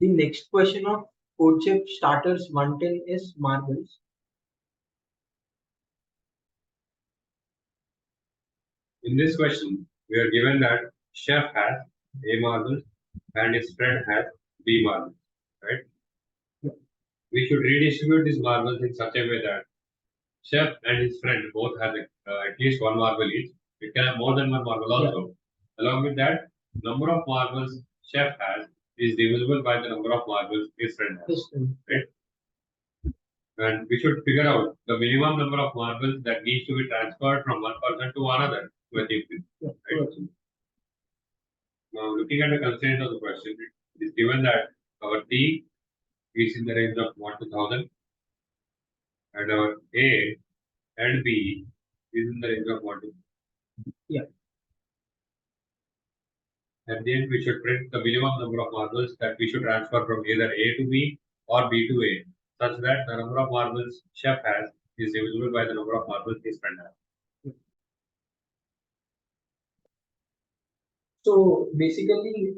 The next question of code chip starters 110 is marbles. In this question, we are given that chef has A marbles and his friend has B marbles, right? Yeah. We should redistribute these marbles in such a way that chef and his friend both have at least one marble each. It can have more than one marble also. Along with that, number of marbles chef has is divisible by the number of marbles his friend has. Right? And we should figure out the minimum number of marbles that needs to be transferred from one person to another to achieve this. Right? Now, looking at the constraints of the question, it is given that our T is in the range of 1 to 1000 and our A and B is in the range of 1 to 2. At the end, we should print the minimum number of marbles that we should transfer from either A to B or B to A, such that the number of marbles chef has is divisible by the number of marbles his friend has. So basically,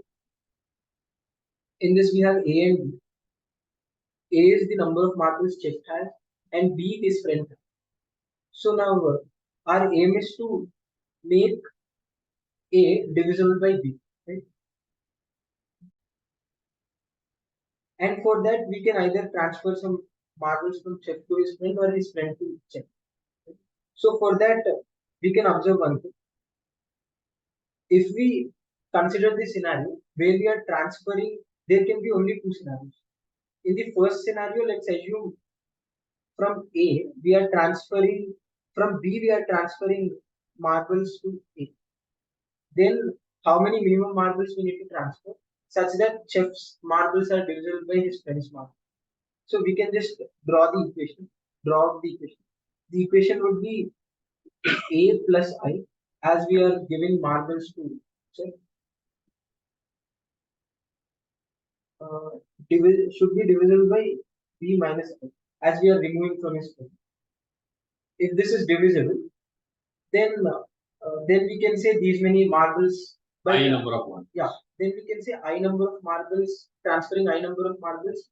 in this we have A and B. A is the number of marbles chef has, and B his friend has. So now our aim is to make A divisible by B, right? And for that, we can either transfer some marbles from chef to his friend or his friend to chef. Right? So for that, we can observe one thing. If we consider this scenario where we are transferring, there can be only two scenarios. In the first scenario, let's assume from A, we are transferring, from B, we are transferring marbles to A. Then how many minimum marbles we need to transfer such that chef's marbles are divisible by his friend's marbles. So we can just draw the equation, draw out the equation. The equation would be A plus I as we are giving marbles to chef. Should be divisible by B minus I as we are removing from his friend. If this is divisible, then we can say these many marbles by I number of marbles. Yeah, then we can say I number of marbles, transferring I number of marbles,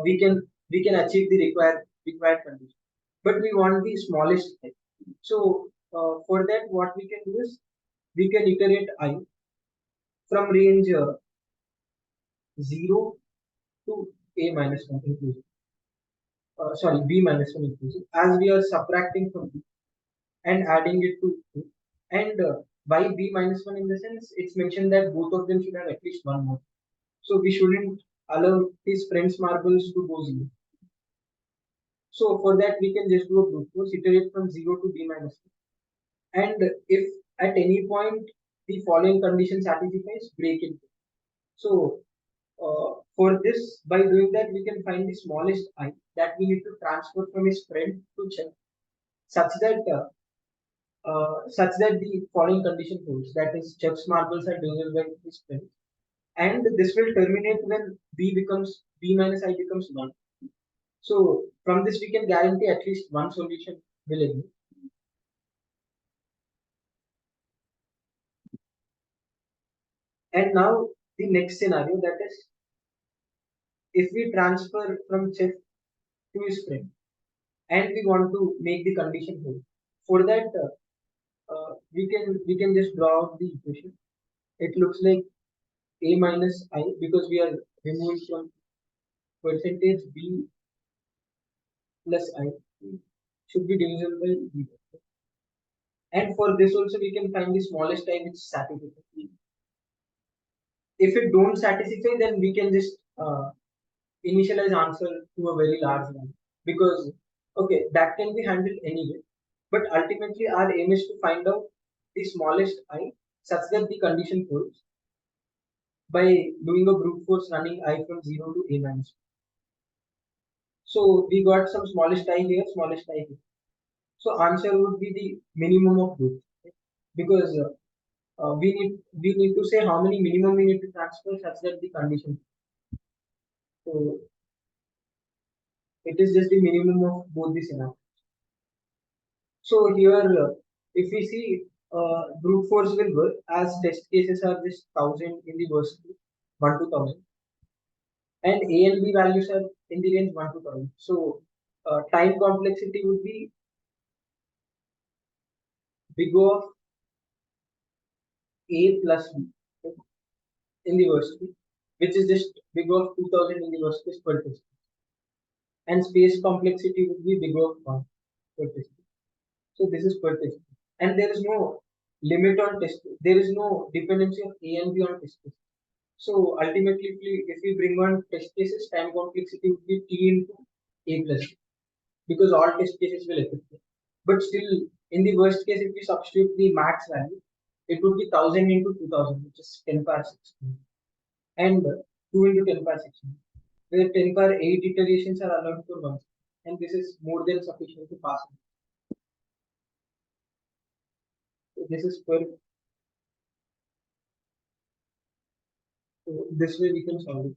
we can achieve the required condition. But we want the smallest I. So for that, what we can do is we can iterate I from range 0 to A minus 1 inclusive. Sorry, B minus 1 inclusive, as we are subtracting from B and adding it to A. And by B minus 1 in the sense, it's mentioned that both of them should have at least one more. So we shouldn't allow his friend's marbles to go 0. So for that, we can just do a brute force, iterate from 0 to B minus 1. And if at any point the following condition satisfies, break it. So for this, by doing that, we can find the smallest I that we need to transfer from his friend to chef, such that the following condition holds, that is chef's marbles are divisible by his friend, and this will terminate when B minus I becomes 1. So from this we can guarantee at least one solution will exist. And now the next scenario, that is if we transfer from chef to his friend and we want to make the condition hold. For that we can just draw out the equation. It looks like A minus I, because we are removing from percentage B plus I should be divisible by B. And for this also we can find the smallest I which satisfies. If it don't satisfy, then we can just initialize answer to a very large one, because okay, that can be handled anyway. But ultimately our aim is to find out the smallest I such that the condition holds by doing a brute force running I from 0 to A minus 1. So we got some smallest I here, smallest I here. So answer would be the minimum of both, because we need to say how many minimum we need to transfer such that the condition. So it is just the minimum of both the scenarios. So here, if we see brute force will work as test cases are just 1000 in the verse 1 to 1000. and A and B values are in the range 1 to 1000. So time complexity would be big O of A plus B, okay, in the worst case, which is just big O of 2000 in the worst case per test. And space complexity would be big O of 1 per test. So this is per test. And there is no limit on test. There is no dependency of A and B on test case. So ultimately, if we bring on test cases, time complexity would be T into A plus B, because all test cases will affect it. But still, in the worst case, if we substitute the max value, it would be 1000 into 2000, which is 10 power 16, and 2 into 10 power 16, where 10 power 8 iterations are allowed for once, and this is more than sufficient to pass. So this is per. So this way we can solve it.